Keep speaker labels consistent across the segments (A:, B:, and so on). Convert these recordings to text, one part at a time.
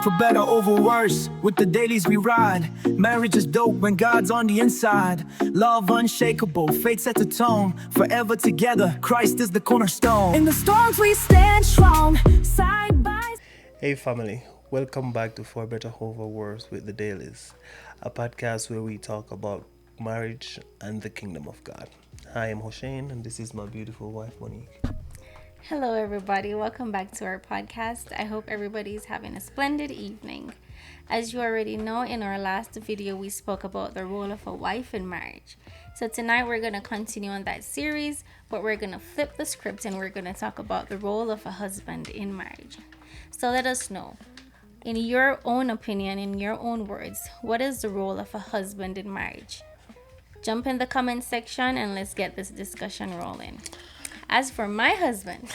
A: for better over worse, with the dailies we ride. Marriage is dope when God's on the inside. Love unshakable, fate sets a tone. Forever together, Christ is the cornerstone.
B: In the storms we stand strong, side by side.
C: Hey family, welcome back to For Better Over Worse with the Dailies, a podcast where we talk about marriage and the kingdom of God. Hi, I'm Hossein and this is my beautiful wife Monique.
D: Hello, everybody. Welcome back to our podcast. I hope everybody's having a splendid evening. As you already know, in our last video, we spoke about the role of a wife in marriage. So tonight we're going to continue on that series, but we're going to flip the script and we're going to talk about the role of a husband in marriage. So let us know, in your own opinion, in your own words, what is the role of a husband in marriage? Jump in the comment section and let's get this discussion rolling. As for my husband,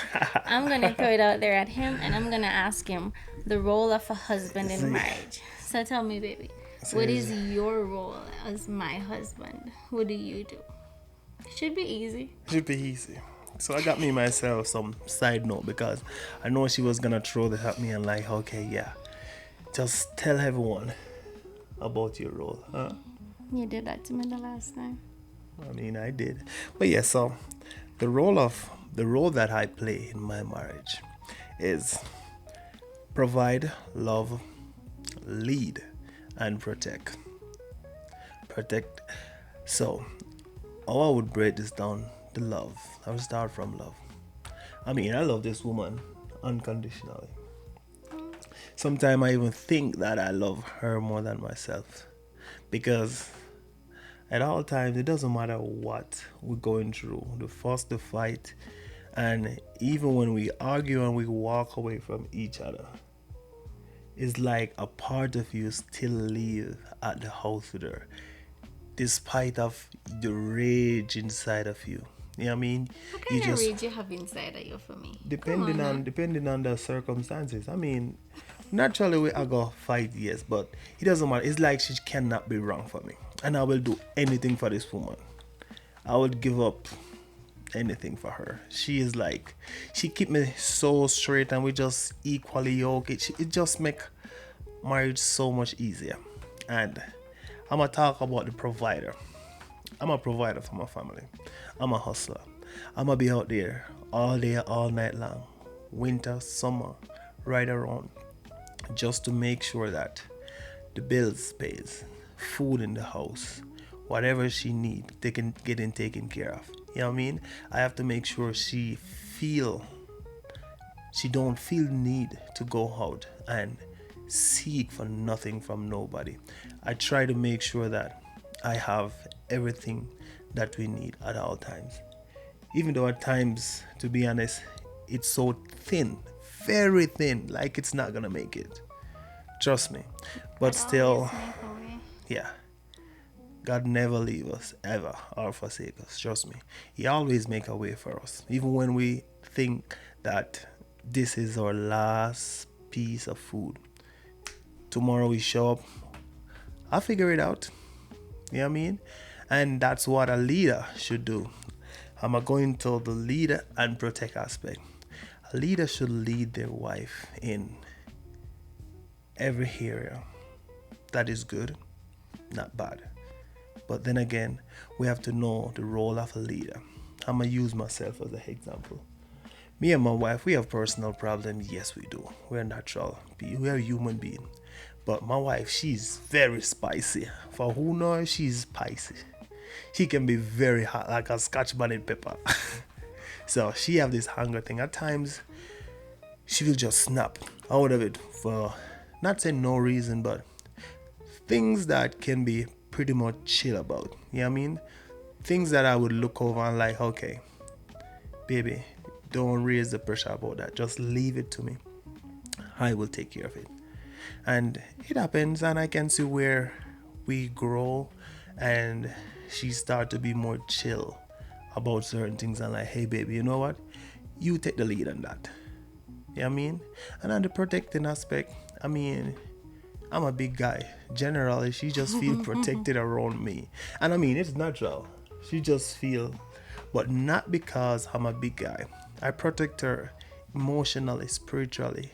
D: I'm going to throw it out there at him and I'm going to ask him the role of a husband in marriage. So tell me, baby, what is your role as my husband? What do you do? Should be easy.
C: Should be easy. So I got me myself some side note because I know she was going to throw this at me and like, okay, yeah, just tell everyone about your role, huh?
D: You did that to me the last time.
C: I mean, I did. But yeah, so the role that I play in my marriage is provide, love, lead, and protect. Protect. So, how I would break this down, the love. I would start from love. I mean, I love this woman unconditionally. Sometimes I even think that I love her more than myself, because at all times, it doesn't matter what we're going through, the fuss, the fight, and even when we argue and we walk away from each other, it's like a part of you still live at the house with her, despite of the rage inside of you. You know what I mean?
D: What kind of rage you have inside of you for me?
C: Depending on the circumstances. I mean, naturally we are gonna fight, yes, but it doesn't matter. It's like she cannot be wrong for me, and I will do anything for this woman. I would give up anything for her. She is like, she keep me so straight, and we just equally yoke. It just make marriage so much easier. And I'm gonna talk about the provider. I'm a provider for my family. I'm a hustler. I'm gonna be out there all day, all night long, winter, summer, right around, just to make sure that the bills pays, food in the house, whatever she need, they can get taken care of. You know what I mean? I have to make sure she don't feel need to go out and seek for nothing from nobody. I try to make sure that I have everything that we need at all times. Even though at times, to be honest, it's so thin, very thin, like it's not gonna make it. Trust me. But still, yeah, God never leave us ever or forsake us. Trust me. He always make a way for us. Even when we think that this is our last piece of food, tomorrow we show up, I'll figure it out. You know what I mean? And that's what a leader should do. I'm going to the leader and protect aspect. A leader should lead their wife in every area. That is good, not bad. But then again, we have to know the role of a leader. I'm going to use myself as an example. Me and my wife, we have personal problems. Yes, we do. We're natural. We are human beings. But my wife, she's very spicy. For who knows, she's spicy. She can be very hot, like a Scotch bonnet pepper. So she have this hunger thing. At times, she will just snap out of it for, not saying no reason, but things that can be pretty much chill about. You know what I mean? Things that I would look over and like, okay, baby, don't raise the pressure about that. Just leave it to me. I will take care of it. And it happens, and I can see where we grow and she start to be more chill about certain things and like, hey baby, you know what? You take the lead on that. You know what I mean? And on the protecting aspect, I mean, I'm a big guy. Generally, she just feel protected around me. And I mean, it's natural. She just feel, but not because I'm a big guy. I protect her emotionally, spiritually,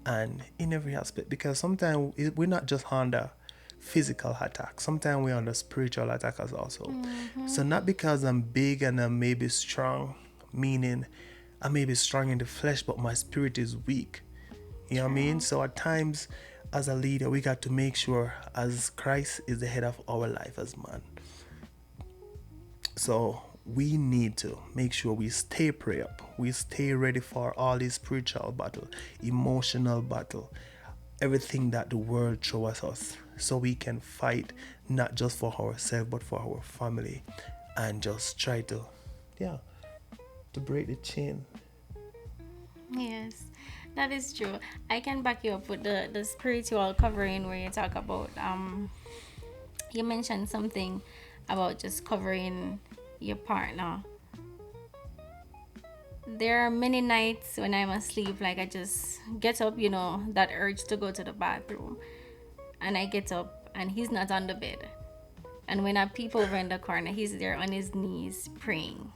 C: and in every aspect, because sometimes we're not just under physical attack, sometimes we're under spiritual attackers also. So not because I'm big and I'm maybe strong, meaning I may be strong in the flesh but my spirit is weak. You know what I mean? So at times as a leader we got to make sure, as Christ is the head of our life as man, so we need to make sure we stay pray up, we stay ready for all these spiritual battle, emotional battle, everything that the world throws us, so we can fight not just for ourselves but for our family, and just try to, yeah, to break the chain.
D: Yes, that is true. I can back you up with the spiritual covering where you talk about you mentioned something about just covering your partner. There are many nights when I'm asleep, like I just get up, that urge to go to the bathroom, and I get up and he's not on the bed. And when I peep over in the corner, he's there on his knees praying.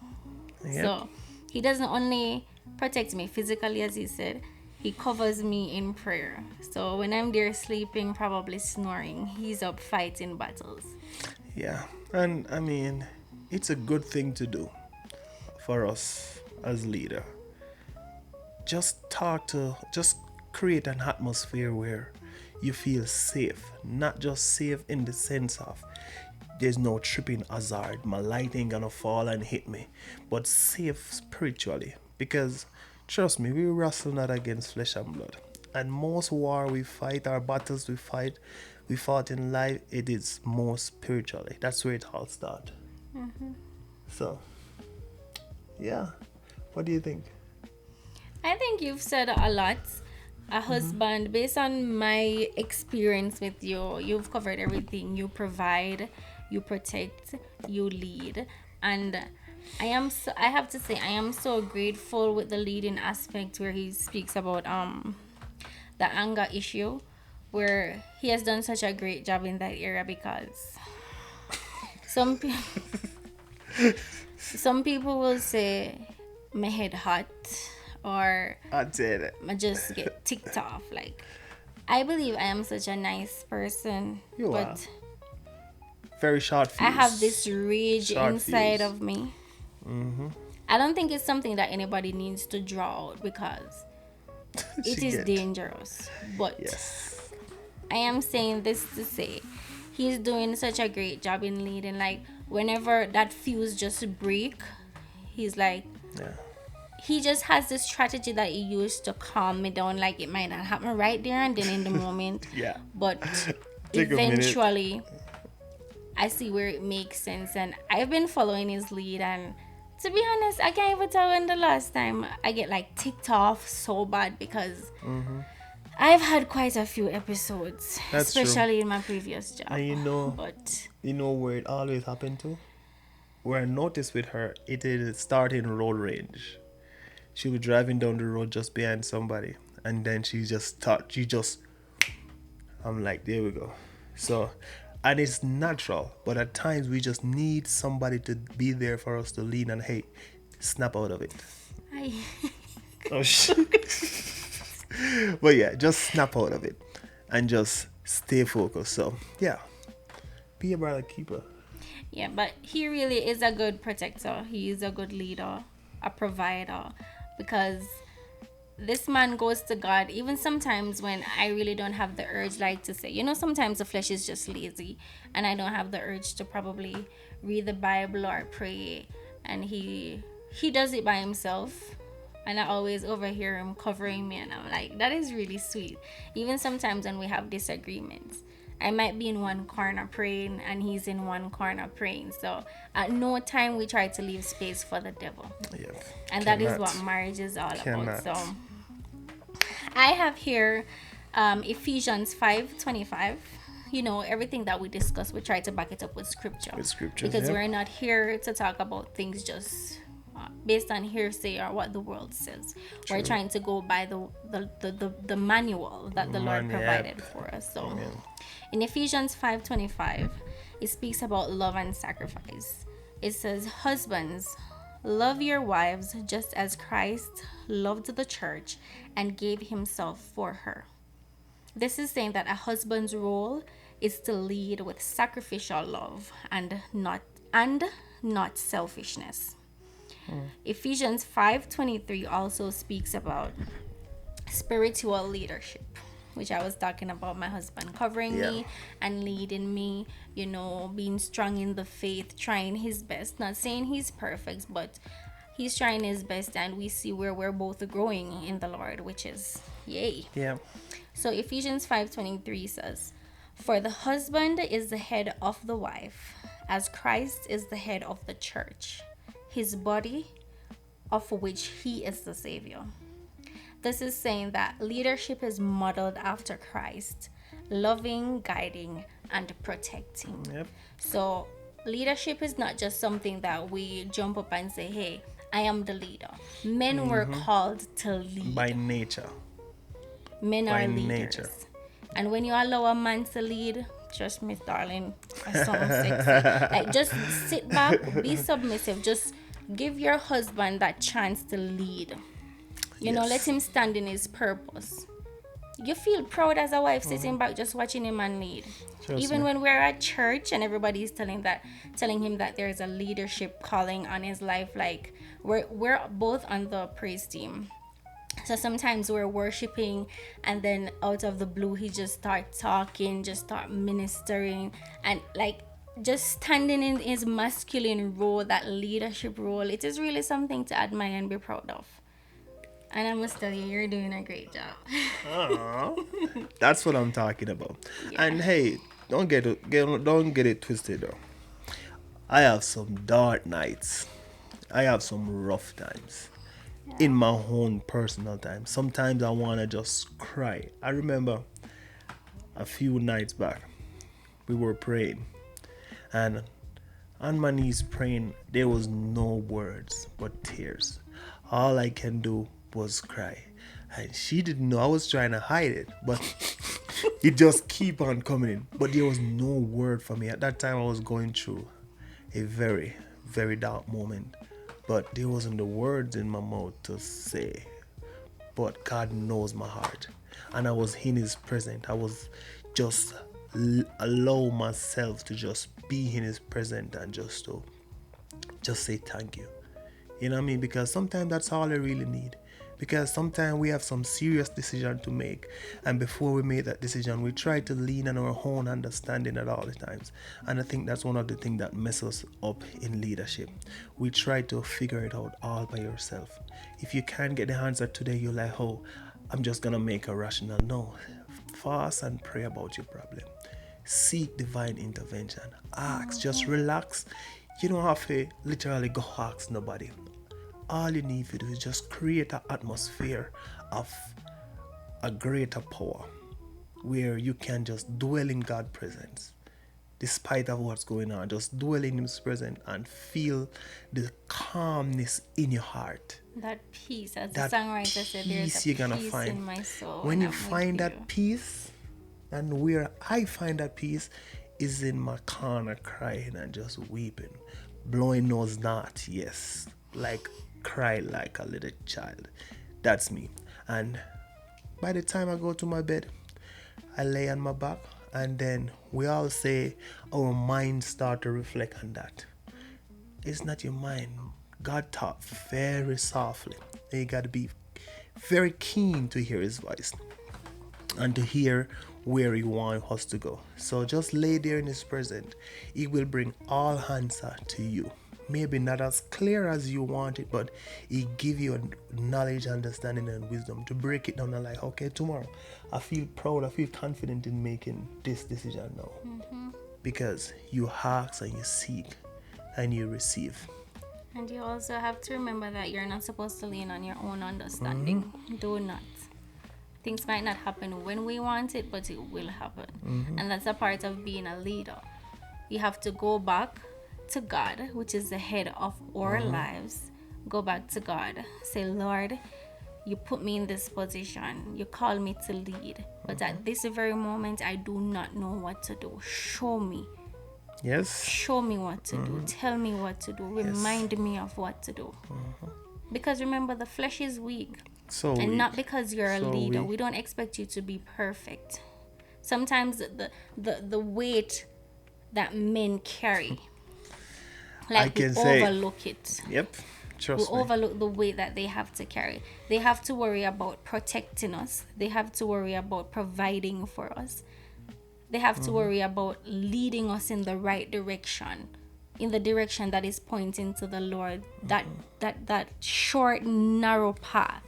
C: Yep.
D: So he doesn't only protect me physically, as he said, he covers me in prayer. So when I'm there sleeping, probably snoring, he's up fighting battles.
C: Yeah, and I mean, it's a good thing to do for us as leader. Just create an atmosphere where you feel safe, not just safe in the sense of there's no tripping hazard, my light ain't gonna fall and hit me, but safe spiritually, because trust me, we wrestle not against flesh and blood, and most war we fight, our battles we fought in life, it is more spiritually. That's where it all starts. So yeah, what do you think?
D: I think you've said a lot. A husband, based on my experience with you, you've covered everything. You provide, you protect, you lead. And I have to say, I am so grateful with the leading aspect where he speaks about the anger issue, where he has done such a great job in that area, because some some people will say my head hot, or
C: I did it.
D: I just get ticked off. Like, I believe I am such a nice person,
C: You
D: but
C: are. Very short fuse.
D: I have this rage
C: Short
D: inside
C: fuse.
D: of me. I don't think it's something that anybody needs to draw out, because it
C: She
D: is
C: get.
D: dangerous. But
C: Yes.
D: I am saying this to say he's doing such a great job in leading. Like, whenever that fuse just break, he's like,
C: Yeah.
D: he just has this strategy that he used to calm me down. Like, it might not happen right there and then in the moment,
C: Yeah.
D: but
C: Take a minute.
D: eventually I see where it makes sense, and I've been following his lead. And to be honest, I can't even tell when the last time I get like ticked off so bad, because I've had quite a few episodes,
C: That's true.
D: especially in my previous job.
C: And
D: But
C: you know where it always happened to? Where I noticed with her, it is starting road rage. She was driving down the road just behind somebody, and then I'm like, there we go. So, and it's natural, but at times we just need somebody to be there for us to lean and, hey, snap out of it.
D: I
C: Oh shit. But yeah, just snap out of it and just stay focused. So yeah, be a brother keeper.
D: Yeah, but he really is a good protector. He is a good leader, a provider, because this man goes to God even sometimes when I really don't have the urge, like to say, sometimes the flesh is just lazy and I don't have the urge to probably read the Bible or pray, and he does it by himself. And I always overhear him covering me, and I'm like, that is really sweet. Even sometimes when we have disagreements, I might be in one corner praying and he's in one corner praying. So at no time we try to leave space for the devil.
C: Yeah.
D: And that is what marriage is all
C: Cannot.
D: about. So I have here Ephesians 5:25. Everything that we discuss, we try to back it up with scripture.
C: With scriptures,
D: because
C: yeah.
D: we're not here to talk about things just based on hearsay or what the world says.
C: True.
D: We're trying to go by the manual that the Lord provided for us. So
C: Amen.
D: in Ephesians 5:25, it speaks about love and sacrifice. It says, "Husbands, love your wives just as Christ loved the church and gave himself for her." This is saying that a husband's role is to lead with sacrificial love and not selfishness. Ephesians 5:23 also speaks about spiritual leadership, which I was talking about, my husband covering
C: Yeah.
D: me and leading me, being strong in the faith, trying his best. Not saying he's perfect, but he's trying his best, and we see where we're both growing in the Lord, which is yay.
C: Yeah.
D: So Ephesians 5:23 says, "For the husband is the head of the wife, as Christ is the head of the church, his body, of which he is the savior." This is saying that leadership is modeled after Christ, loving, guiding, and protecting.
C: Yep.
D: So leadership is not just something that we jump up and say, "Hey, I am the leader." Men were called to lead.
C: By nature.
D: Men
C: by
D: are leaders.
C: nature.
D: And when you allow a man to lead, trust me, darling, that sounds sexy. Like, just sit back, be submissive. Just give your husband that chance to lead.
C: Yes.
D: Let him stand in his purpose. You feel proud as a wife sitting back just watching him and lead.
C: Trust
D: Even
C: me.
D: when we're at church and everybody's telling him that there's a leadership calling on his life, like we're both on the praise team. So sometimes we're worshiping, and then out of the blue he just start talking, just start ministering, and like just standing in his masculine role, that leadership role. It is really something to admire and be proud of. And I must tell you, you're doing a great job.
C: Aw. That's what I'm talking about. And hey, don't get it twisted though. I have some dark nights. I have some rough times. In my own personal time. Sometimes I wanna just cry. I remember a few nights back, we were praying, and on my knees praying, there was no words but tears. All I can do was cry. And she didn't know I was trying to hide it, but it just keep on coming in. But there was no word for me. At that time I was going through a very, very dark moment. But there wasn't the words in my mouth to say. But God knows my heart. And I was in his presence. I was just allow myself to just be in his presence and just say thank you. You know what I mean? Because sometimes that's all I really need. Because sometimes we have some serious decision to make, and before we make that decision, we try to lean on our own understanding at all the times. And I think that's one of the things that messes us up in leadership. We try to figure it out all by yourself. If you can't get the answer today, you're like, "Oh, I'm just gonna make a rational." No, fast and pray about your problem. Seek divine intervention. Ask, just relax. You don't have to literally go ask nobody. All you need to do is just create an atmosphere of a greater power where you can just dwell in God's presence despite of what's going on. Just dwell in his presence and feel the calmness in your heart.
D: That peace, as
C: That
D: the songwriter said, there's
C: peace
D: a
C: you're gonna
D: peace
C: find.
D: in my soul.
C: When you
D: I'm with
C: find
D: you.
C: that peace, and where I find that peace is in my corner crying and just weeping, blowing nose not, yes, like cry like a little child. That's me. And by the time I go to my bed, I lay on my back, and then we all say our minds start to reflect on that. It's not your mind. God talks very softly. And you got to be very keen to hear his voice and to hear where he wants us to go. So just lay there in his presence. He will bring all answer to you. Maybe not as clear as you want it, but he give you a knowledge, understanding, and wisdom to break it down and like, okay, tomorrow I feel proud, I feel confident in making this decision now. Because you ask and you seek and you receive.
D: And you also have to remember that you're not supposed to lean on your own understanding. Do not. Things might not happen when we want it, but it will happen. And that's a part of being a leader. You have to go back to God, which is the head of our lives. Go back to God. Say, "Lord, you put me in this position. You call me to lead. But at this very moment, I do not know what to do. Show me.
C: Yes.
D: Show me what to do. Tell me what to do. Remind me of what to do." Because remember, the flesh is weak.
C: So
D: And
C: weak.
D: not because you're a
C: So
D: leader.
C: weak.
D: We don't expect you to be perfect. Sometimes the weight that men carry,
C: I
D: like we
C: can say,
D: overlook it.
C: yep,
D: We
C: trust me.
D: overlook the weight that they have to carry. They have to worry about protecting us. They have to worry about providing for us. They have to worry about leading us in the right direction, in the direction that is pointing to the Lord. That short, narrow path.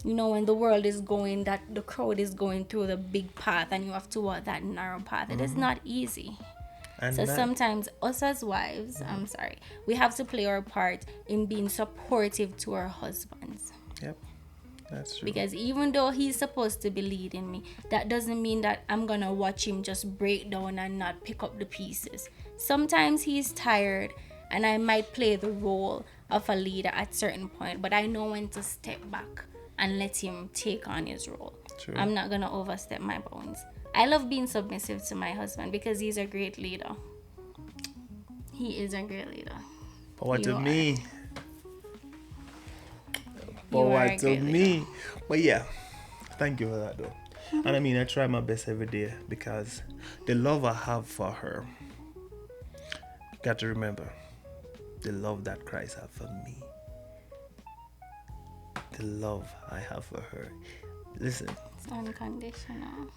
D: You know, when the world is going, that the crowd is going through the big path, and you have to walk that narrow path. It is not easy.
C: And
D: So
C: that-
D: sometimes us as wives, we have to play our part in being supportive to our husbands.
C: yep, that's true.
D: Because even though he's supposed to be leading me, that doesn't mean that I'm gonna watch him just break down and not pick up the pieces. Sometimes he's tired and I might play the role of a leader at certain point, but I know when to step back and let him take on his role.
C: True.
D: I'm not gonna overstep my bounds. I love being submissive to my husband because he's a great leader. He is a great leader.
C: Power
D: You
C: to
D: are.
C: me.
D: You are
C: Power
D: a
C: to
D: great leader.
C: me. But yeah, thank you for that though. And I mean, I try my best every day because the love I have for her, got to remember, the love that Christ has for me, the love I have for her. Listen,
D: It's unconditional.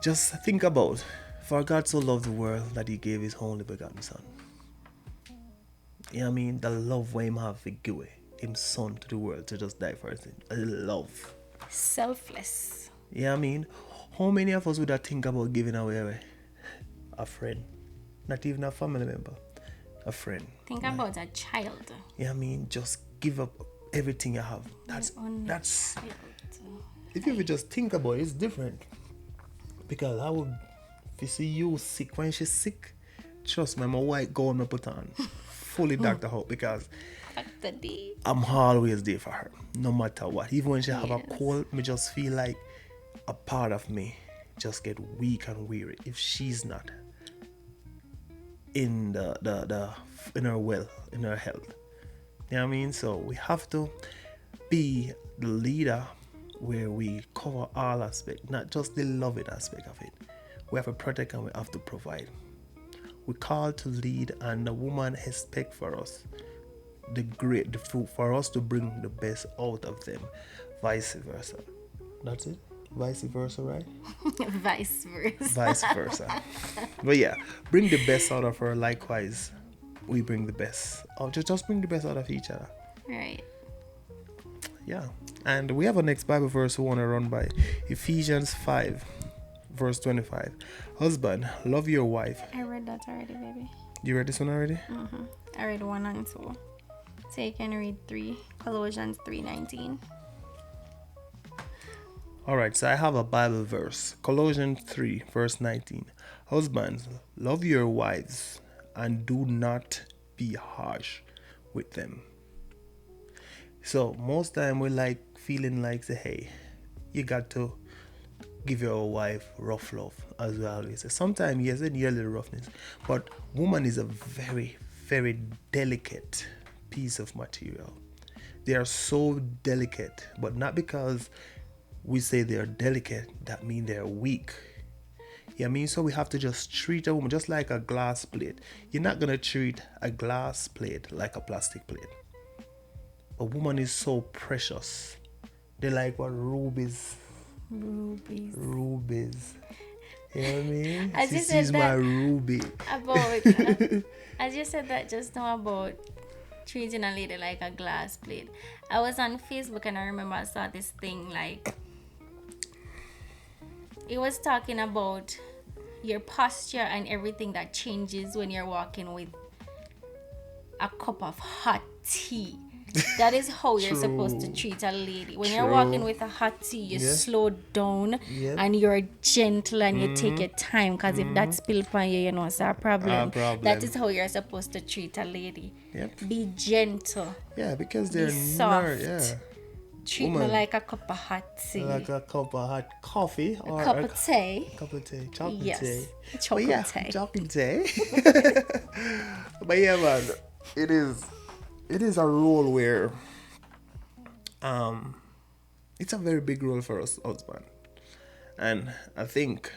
C: just think about, for God so loved the world that he gave his only begotten son. You know what I mean? The love where him have to give him son to the world to just die for us. Love.
D: Selfless.
C: You know what I mean? How many of us would have think about giving away a friend? Not even a family member. A friend.
D: Think about a child.
C: You know what I mean? Just give up everything you have. That's
D: Child.
C: if you would just think about it, it's different. Because I would, if you see you sick when she's sick, trust me, my white gown I put on. Fully Dr. Hope, because
D: Dr. D.
C: I'm always there for her, no matter what. Even when she have a
D: Yes.
C: cold, me just feel like a part of me just get weak and weary if she's not in the in her in her health. You know what I mean? So we have to be the leader where we cover all aspects, not just the loving aspect of it. We have to protect and we have to provide. We're called to lead, and the woman expect for us the fruit for us to bring the best out of them, vice versa. That's it. Vice versa, right?
D: Vice versa.
C: Vice versa. But yeah, bring the best out of her. Likewise, we bring the best. Or just bring the best out of each other.
D: Right.
C: Yeah. And we have a next Bible verse we want to run by. Ephesians 5, verse 25. Husband, love your wife.
D: I read that already, baby.
C: You read this one already?
D: I read 1 and 2. So you can read 3. Colossians 3:19.
C: All right, so I have a Bible verse, Colossians 3, verse 19. Husbands, love your wives and do not be harsh with them. So most time we like feeling like, say, hey, you got to give your wife rough love, as we always say. Sometimes, yes, they need a little roughness, but woman is a very, very delicate piece of material. They are so delicate, but not because we say they're delicate, that means they're weak. Yeah, I mean, so we have to just treat a woman just like a glass plate. You're not gonna treat a glass plate like a plastic plate. A woman is so precious. They like what rubies.
D: Rubies.
C: Rubies. You know what I mean?
D: I just
C: This
D: said
C: is my
D: that
C: ruby.
D: About I just said that just now about treating a lady like a glass plate. I was on Facebook and I remember I saw this thing like it was talking about your posture and everything that changes when you're walking with a cup of hot tea. That is how you're supposed to treat a lady. When you're
C: True.
D: walking with a hot tea, you
C: Yeah.
D: slow down
C: Yeah.
D: and you're gentle and you take your time, because if that spill upon you, you know, it's a problem.
C: problem.
D: That is how you're supposed to treat a lady.
C: Yep.
D: Be gentle.
C: Yeah, because they're
D: soft.
C: yeah.
D: Treat me
C: Woman.
D: like a cup of hot tea.
C: Like a cup of hot coffee or
D: cup
C: a
D: of tea.
C: cup of tea, chocolate
D: Yes.
C: tea.
D: Chocolate
C: But yeah,
D: tea.
C: chocolate tea. But yeah, man, it is a role where it's a very big role for us husband. And I think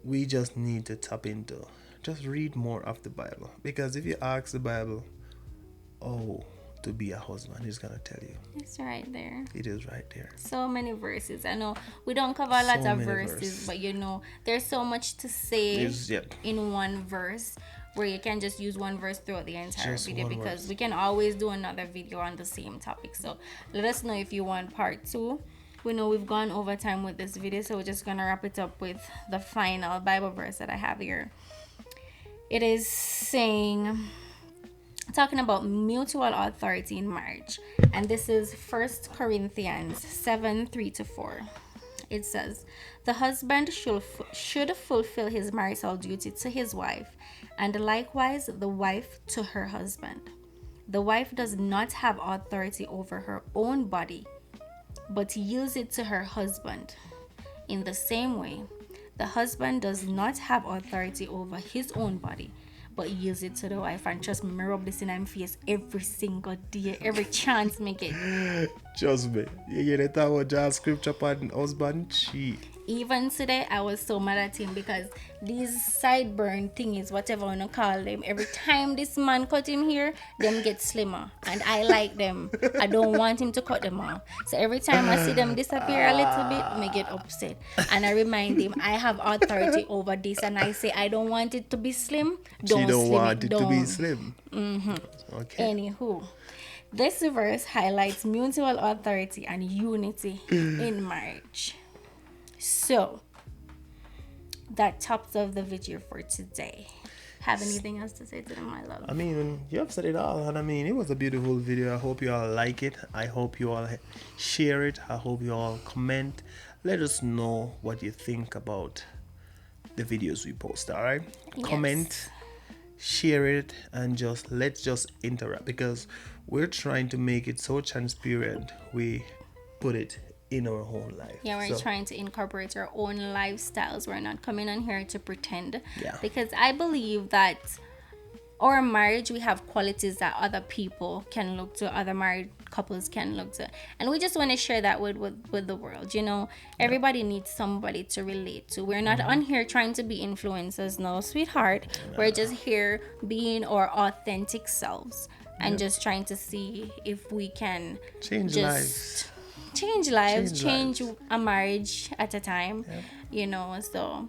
C: we just need to tap into, just read more of the Bible. Because if you ask the Bible, oh, to be a husband, it's gonna tell you.
D: It's right there.
C: It is right there.
D: So many verses. I know we don't cover a lot
C: So
D: of
C: many
D: verses,
C: verses.
D: but you know, there's so much to say
C: Yep.
D: in one verse where you can just use one verse throughout the entire
C: Just
D: video,
C: one
D: because
C: verse.
D: we can always do another video on the same topic. So let us know if you want part 2. We know we've gone over time with this video, so we're just gonna wrap it up with the final Bible verse that I have here. It is saying, talking about mutual authority in marriage, and this is 1 Corinthians 7:3-4. It says, the husband should fulfill his marital duty to his wife, and likewise the wife to her husband. The wife does not have authority over her own body, but yields it to her husband. In the same way, the husband does not have authority over his own body, but yields it to the wife. And trust me, I rub this in my face every single day, every chance me get.
C: Just me. You get it about John's scripture upon husband cheat.
D: Even today, I was so mad at him because these sideburn thingies, whatever I want to call them, every time this man cut him here, them get slimmer. And I like them. I don't want him to cut them off. So every time I see them disappear a little bit, me get upset. And I remind him, I have authority over this. And I say, I don't want it to be slim. Don't
C: She don't
D: slim
C: want
D: it
C: it to be
D: down.
C: slim. Okay.
D: Anywho, this verse highlights mutual authority and unity in marriage. So, that tops of the video for today. Have anything else to say to them, my love?
C: I mean, you have said it all, and I mean, it was a beautiful video. I hope you all like it. I hope you all share it. I hope you all comment. Let us know what you think about the videos we post. All right,
D: Yes.
C: comment, share it, and let's just interact, because we're trying to make it so transparent. We put it in our whole life.
D: Yeah, we're trying to incorporate our own lifestyles. We're not coming on here to pretend.
C: Yeah.
D: Because I believe that our marriage, we have qualities that other people can look to, other married couples can look to. And we just want to share that with the world. You know, everybody needs somebody to relate to. We're not on here trying to be influencers, no, sweetheart. We're just here being our authentic selves and just trying to see if we can
C: Change lives.
D: change a marriage at a time. You know, so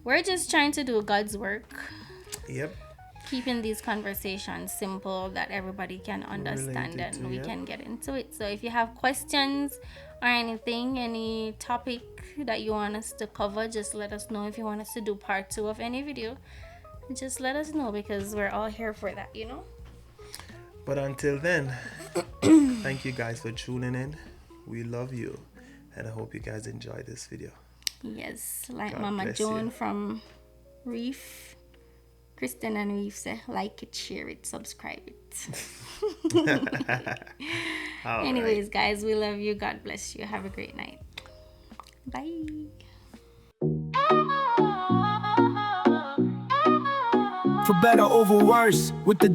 D: we're just trying to do God's work,
C: Yep.
D: keeping these conversations simple that everybody can understand,
C: Related
D: and
C: to,
D: we
C: yeah.
D: can get into it. So if you have questions or anything, any topic that you want us to cover, just let us know. If you want us to do part 2 of any video, just let us know, because we're all here for that, you know.
C: But until then, thank you guys for tuning in. We love you, and I hope you guys enjoy this video.
D: Yes, like
C: God
D: Mama
C: bless
D: Joan
C: you.
D: from Reef, Kristen and Reef say, like it, share it, subscribe it.
C: All
D: Anyways, guys, we love you. God bless you. Have a great night. Bye.
A: For better or for worse, with the